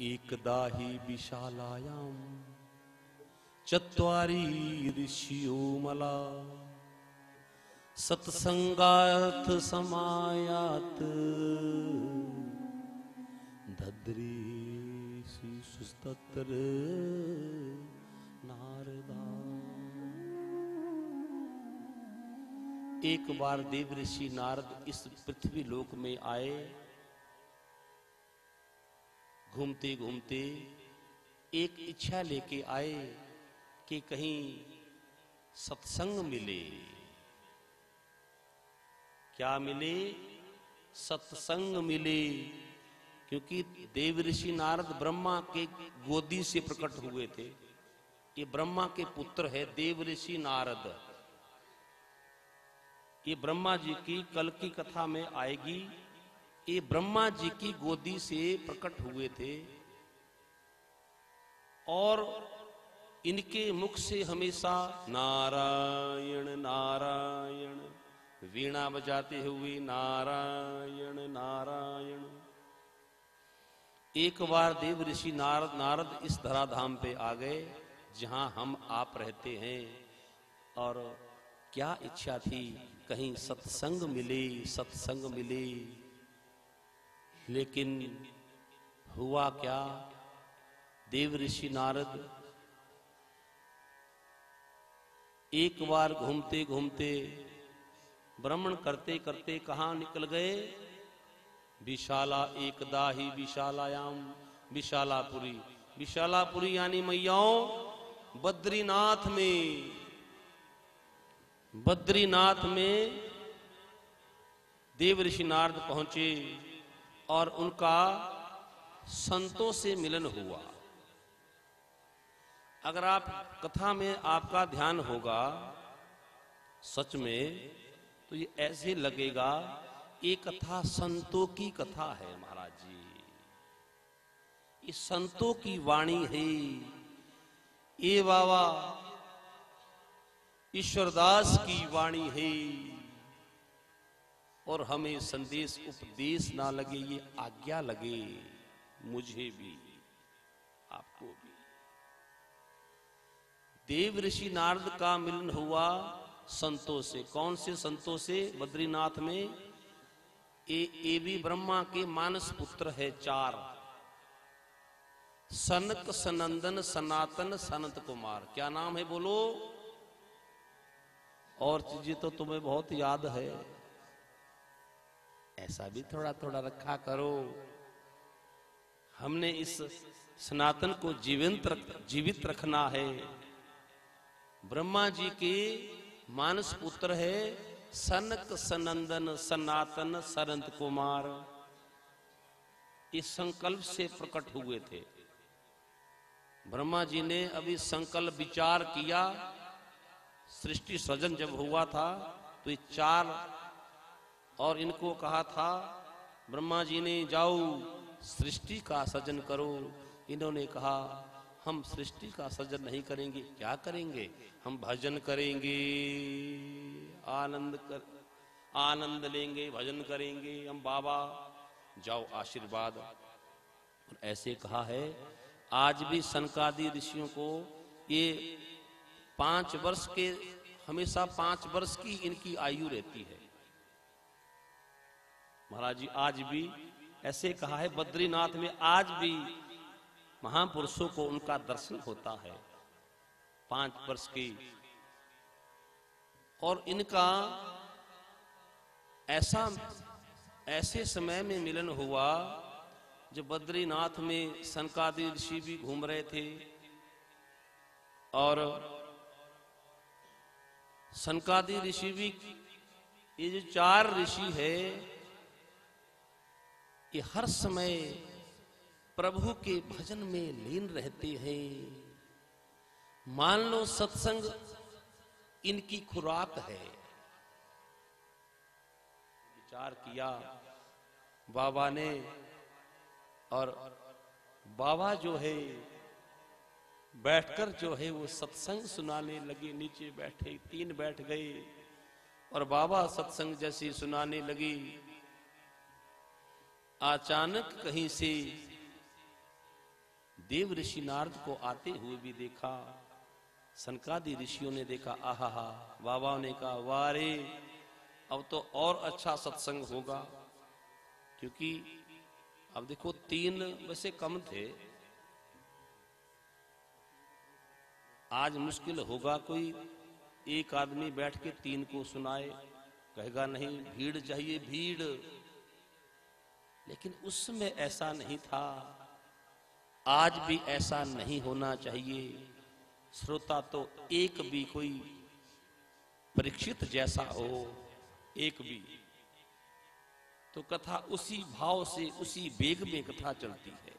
एकदा हि विशालायां चत्वारि ऋषियो मला सत्संगार्थ समायात दद्रीषि सुस्तत्र नारदा। एक बार देव ऋषि नारद इस पृथ्वी लोक में आए। घूमते घूमते एक इच्छा लेके आए कि कहीं सत्संग मिले। क्या मिले? सत्संग मिले। क्योंकि देव ऋषि नारद ब्रह्मा के गोदी से प्रकट हुए थे। ये ब्रह्मा के पुत्र है देव ऋषि नारद। ये ब्रह्मा जी की कल की कथा में आएगी। ये ब्रह्मा जी की गोदी से प्रकट हुए थे और इनके मुख से हमेशा नारायण नारायण, वीणा बजाते हुए नारायण नारायण। एक बार देव ऋषि नारद इस धराधाम पे आ गए जहां हम आप रहते हैं और क्या इच्छा थी कहीं सत्संग मिले, सत्संग मिले। लेकिन हुआ क्या? देव ऋषि नारद एक बार घूमते घूमते भ्रमण करते करते कहां निकल गए? विशाला एकदा ही विशालायाम, विशालापुरी। विशालापुरी यानी मैयाओं बद्रीनाथ में। बद्रीनाथ में देव ऋषि नारद पहुंचे और उनका संतों से मिलन हुआ। अगर आप कथा में आपका ध्यान होगा सच में तो ये ऐसे लगेगा ये कथा संतों की कथा है महाराज जी। ये संतों की वाणी है। ये बाबा ईश्वरदास की वाणी है और हमें संदेश उपदेश ना लगे, ये आज्ञा लगे मुझे भी आपको भी। देव ऋषि नारद का मिलन हुआ संतों से। कौन से संतों से? बद्रीनाथ में ये भी ब्रह्मा के मानस पुत्र है चार। सनक, सनंदन, सनातन, सनत कुमार। क्या नाम है बोलो? और चीजें तो तुम्हें बहुत याद है, ऐसा भी थोड़ा थोड़ा रखा करो। हमने इस सनातन को जीवित रखना है। ब्रह्मा जी के मानस पुत्र है सनक, सनंदन, सनातन, सरंत कुमार। इस संकल्प से प्रकट हुए थे। ब्रह्मा जी ने अभी संकल्प विचार किया। सृष्टि सृजन जब हुआ था तो ये चार और इनको कहा था ब्रह्मा जी ने जाओ सृष्टि का सृजन करो। इन्होंने कहा हम सृष्टि का सृजन नहीं करेंगे। क्या करेंगे? हम भजन करेंगे, आनंद लेंगे, भजन करेंगे हम। बाबा जाओ आशीर्वाद। और ऐसे कहा है आज भी सनकादि ऋषियों को ये 5 वर्ष के, हमेशा 5 वर्ष की इनकी आयु रहती है महाराज जी। आज भी ऐसे कहा है बद्रीनाथ में आज भी महापुरुषों को उनका दर्शन होता है 5 वर्ष की। और इनका ऐसे समय में मिलन हुआ जब बद्रीनाथ में सनकादि ऋषि भी घूम रहे थे और सनकादि ऋषि भी, ये जो 4 ऋषि है ये हर समय प्रभु के भजन में लीन रहते हैं। मान लो सत्संग इनकी खुराक है। विचार किया बाबा ने और बाबा जो है बैठकर जो है वो सत्संग सुनाने लगे। नीचे बैठे 3 बैठ गए और बाबा सत्संग जैसी सुनाने लगी। अचानक कहीं से देव ऋषि नारद को आते हुए भी देखा। सनकादि ऋषियों ने देखा, आहा हा। बाबा ने कहा, वारे अब तो और अच्छा सत्संग होगा, क्योंकि अब देखो 3 वैसे कम थे, आज मुश्किल होगा कोई एक आदमी बैठ के 3 को सुनाए, कहेगा नहीं भीड़ चाहिए भीड़। लेकिन उस समय ऐसा नहीं था, आज भी ऐसा नहीं होना चाहिए। श्रोता तो एक भी कोई परीक्षित जैसा हो, एक भी, तो कथा उसी भाव से उसी वेग में कथा चलती है।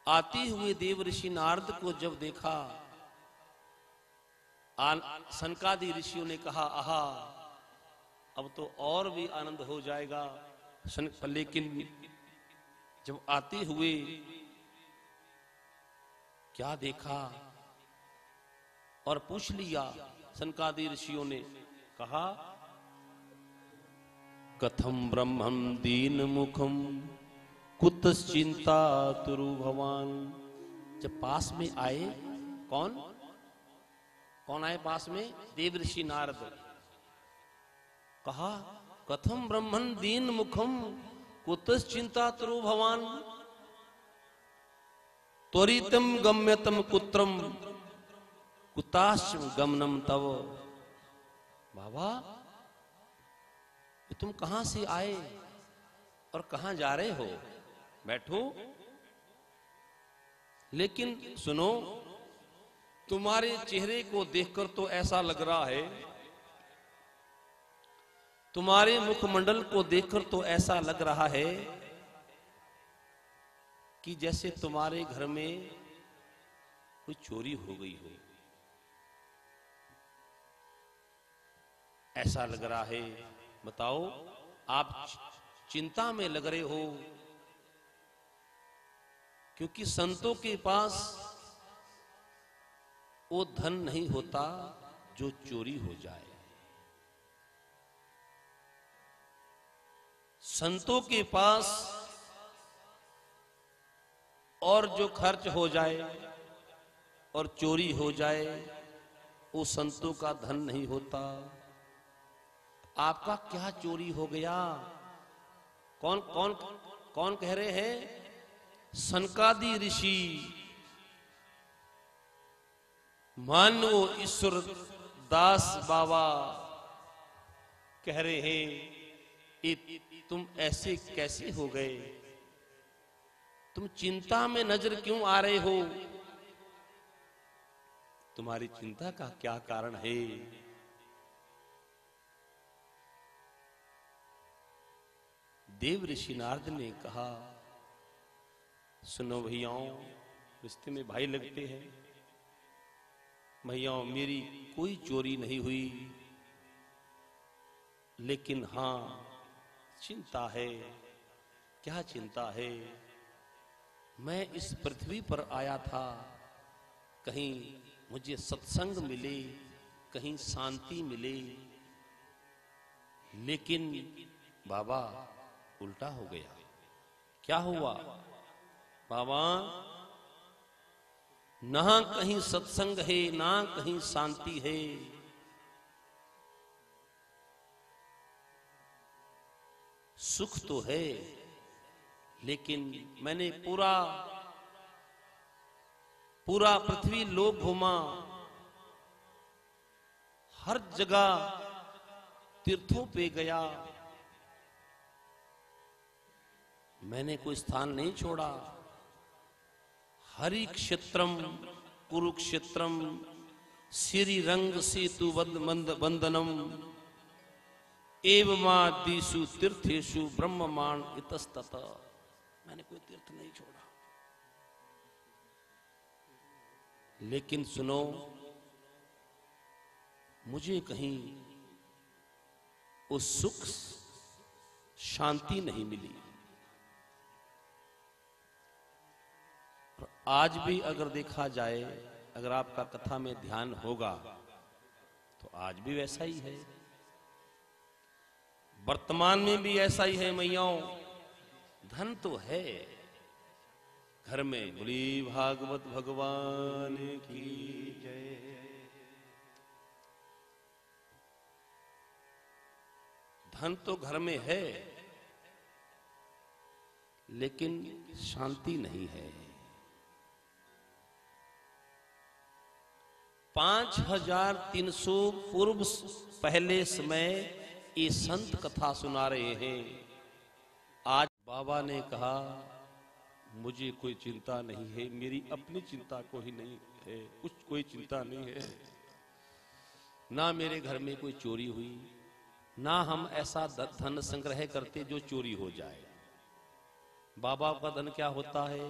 आते हुए देव ऋषि नारद को जब देखा, सनकादि ऋषियों ने कहा, आहा अब तो और भी आनंद हो जाएगा। लेकिन जब आते हुए क्या देखा और पूछ लिया, सनकादि ऋषियों ने कहा, कथम ब्रह्मं दीन मुखम कुतश्चिंता तुरु भवान। जब पास में आए, कौन आए पास में? देव ऋषि नारद। कहा, कथम ब्रह्मन् दीन मुखम कुतश्चिंता तुरु भवान त्वरितम गम्यतम कुत्रम कुताश्च गमनम तव। बाबा तुम कहां से आए और कहां जा रहे हो? बैठो। लेकिन सुनो, तुम्हारे चेहरे को देखकर तो ऐसा लग रहा है, तुम्हारे मुखमंडल को देखकर तो ऐसा लग रहा है कि जैसे तुम्हारे घर में कोई चोरी हो गई हो, ऐसा लग रहा है। बताओ, आप चिंता में लग रहे हो, क्योंकि संतों के पास वो धन नहीं होता जो चोरी हो जाए। संतों के पास और जो खर्च हो जाए और चोरी हो जाए, वो संतों का धन नहीं होता। आपका क्या चोरी हो गया? कौन कौन कौन कह रहे हैं? सनकादि ऋषि, मानो ईश्वर दास बाबा कह रहे हैं, तुम ऐसे कैसे हो गए? तुम चिंता में नजर क्यों आ रहे हो? तुम्हारी चिंता का क्या कारण है? देव ऋषि नारद ने कहा, सुनो भैयाओं, रिश्ते में भाई लगते हैं। भैयाओं, मेरी कोई चोरी नहीं हुई, लेकिन हां चिंता है। क्या चिंता है? मैं इस पृथ्वी पर आया था, कहीं मुझे सत्संग मिले, कहीं शांति मिले, लेकिन बाबा उल्टा हो गया। क्या हुआ बाबा? ना कहीं सत्संग है, ना कहीं शांति है। सुख तो है, लेकिन मैंने पूरा पृथ्वी लोक घूमा, हर जगह तीर्थों पे गया, मैंने कोई स्थान नहीं छोड़ा। हरि क्षेत्रम कुरुक्षेत्रम श्रीरंग सेतु बंदनम एवमादिषु तीर्थेषु ब्रह्ममाण इतस्तत। मैंने कोई तीर्थ नहीं छोड़ा। लेकिन सुनो, मुझे कहीं उस सुख शांति नहीं मिली। और आज भी अगर देखा जाए, अगर आपका कथा में ध्यान होगा, तो आज भी वैसा ही है, वर्तमान में भी ऐसा ही है। मैयाओं, धन तो है, घर में बोली भागवत भगवान की जय। धन तो घर में है लेकिन शांति नहीं है। 5300 पूर्व पहले समय ये संत कथा सुना रहे हैं। आज बाबा ने कहा मुझे कोई चिंता नहीं है, मेरी अपनी चिंता कोई नहीं है, कुछ कोई चिंता नहीं है। ना मेरे घर में कोई चोरी हुई, ना हम ऐसा धन संग्रह करते जो चोरी हो जाए। बाबा का धन क्या होता है?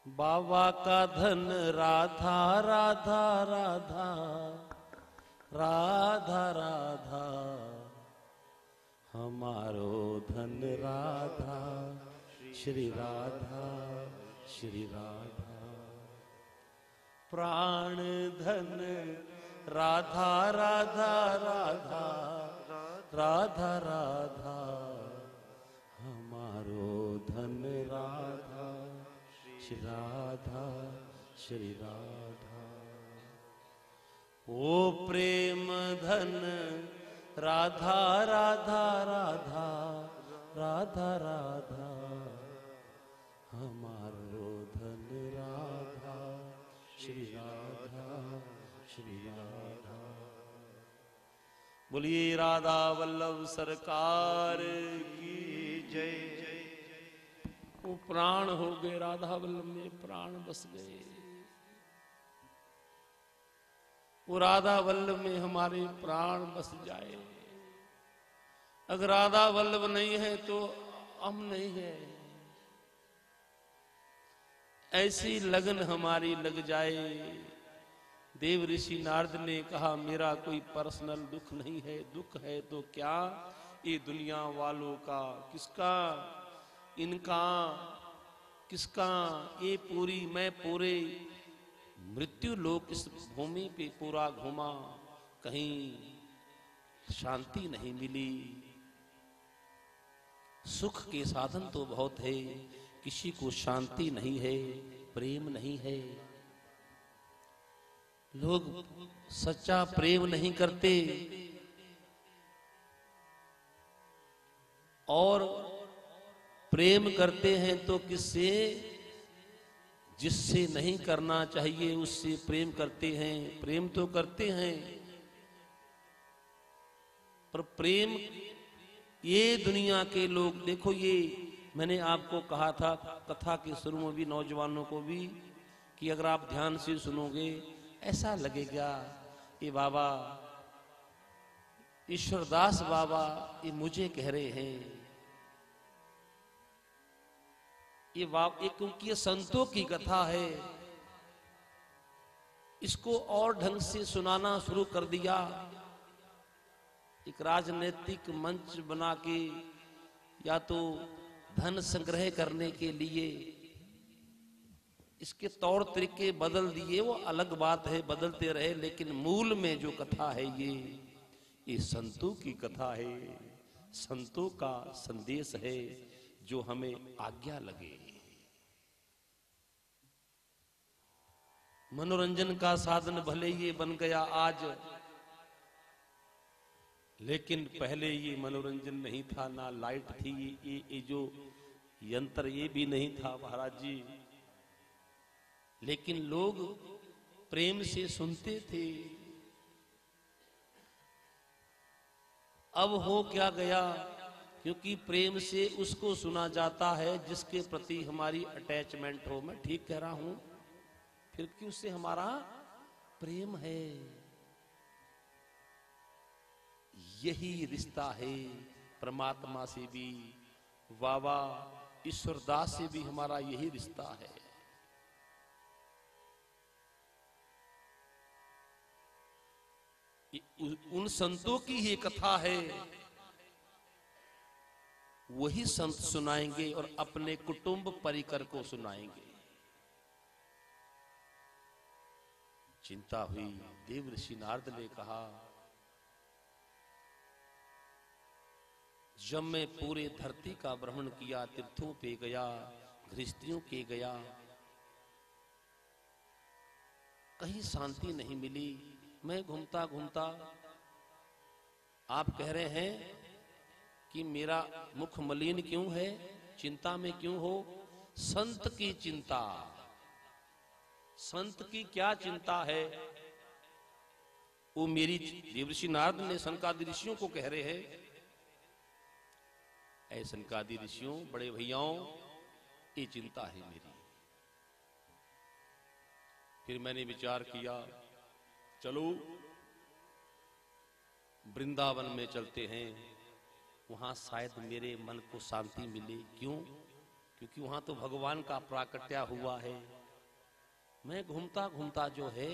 बाबा का धन राधा राधा राधा राधा राधा, हमारो धन राधा श्री राधा श्री राधा। प्राण धन राधा राधा राधा राधा राधा, हमारो धन राधा श्री राधा श्री राधा। ओ प्रेम धन राधा राधा राधा राधा राधा, हमारो धन राधा श्री राधा श्री राधा। बोलिए राधा वल्लभ सरकार की जय। वो प्राण हो गए, राधा वल्लभ में प्राण बस गए। वो राधा वल्लभ में हमारे प्राण बस जाए। अगर राधा वल्लभ नहीं है तो हम नहीं है। ऐसी लगन हमारी लग जाए। देव ऋषि नारद ने कहा मेरा कोई पर्सनल दुख नहीं है, दुख है तो क्या ये दुनिया वालों का, किसका, इनका, किसका, ये पूरी मैं पूरे मृत्यु लोक इस भूमि पे पूरा घूमा, कहीं शांति नहीं मिली। सुख के साधन तो बहुत है, किसी को शांति नहीं है, प्रेम नहीं है। लोग सच्चा प्रेम नहीं करते और प्रेम करते हैं तो किससे? जिससे नहीं करना चाहिए उससे प्रेम करते हैं। प्रेम तो करते हैं पर प्रेम ये दुनिया के लोग, देखो ये मैंने आपको कहा था कथा के शुरू में भी, नौजवानों को भी, कि अगर आप ध्यान से सुनोगे ऐसा लगेगा ये बाबा ईश्वरदास बाबा ये मुझे कह रहे हैं। ये क्योंकि ये संतों की कथा है, इसको और ढंग से सुनाना शुरू कर दिया। एक राजनीतिक मंच बना के या तो धन संग्रह करने के लिए इसके तौर तरीके बदल दिए, वो अलग बात है, बदलते रहे, लेकिन मूल में जो कथा है ये संतों की कथा है, संतों का संदेश है जो हमें आज्ञा लगे। मनोरंजन का साधन भले ये बन गया आज, लेकिन पहले ये मनोरंजन नहीं था, ना लाइट थी, ये जो यंत्र ये भी नहीं था महाराज जी, लेकिन लोग प्रेम से सुनते थे। अब हो क्या गया, क्योंकि प्रेम से उसको सुना जाता है जिसके प्रति हमारी अटैचमेंट हो। मैं ठीक कह रहा हूं? फिर क्यों से हमारा प्रेम है। यही रिश्ता है परमात्मा से भी, बाबा ईश्वरदास से भी हमारा यही रिश्ता है। उन संतों की ही कथा है, वही संत सुनाएंगे और अपने कुटुंब परिकर को सुनाएंगे। चिंता हुई, देव ऋषि नारद ने कहा जब मैं पूरे धरती का भ्रमण किया, तीर्थों पे गया, गृहस्थियों के गया, कहीं शांति नहीं मिली। मैं घूमता घूमता, आप कह रहे हैं कि मेरा मुख मलिन क्यों है, चिंता में क्यों हो? संत की चिंता। संत की क्या चिंता है? वो मेरी, देवर्षि नारद ने सनकादि ऋषियों को कह रहे हैं, ऐ सनकादि ऋषियों, बड़े भैयाओं, ये चिंता है मेरी। फिर मैंने विचार किया, चलो वृंदावन में चलते हैं, वहां शायद मेरे मन को शांति मिले। क्यों? क्योंकि वहां तो भगवान का प्राकट्य हुआ है। मैं घूमता घूमता जो है,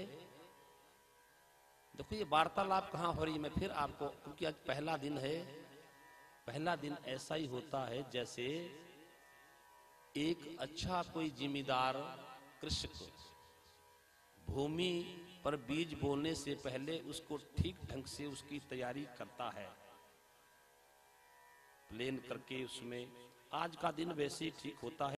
देखो ये वार्तालाप कहाँ हो रही है, मैं फिर आपको, क्योंकि आज पहला दिन है, पहला दिन ऐसा ही होता है जैसे एक अच्छा कोई जिम्मेदार कृषक भूमि पर बीज बोने से पहले उसको ठीक ढंग से उसकी तैयारी करता है, प्लेन करके उसमें। आज का दिन वैसे ही ठीक होता है।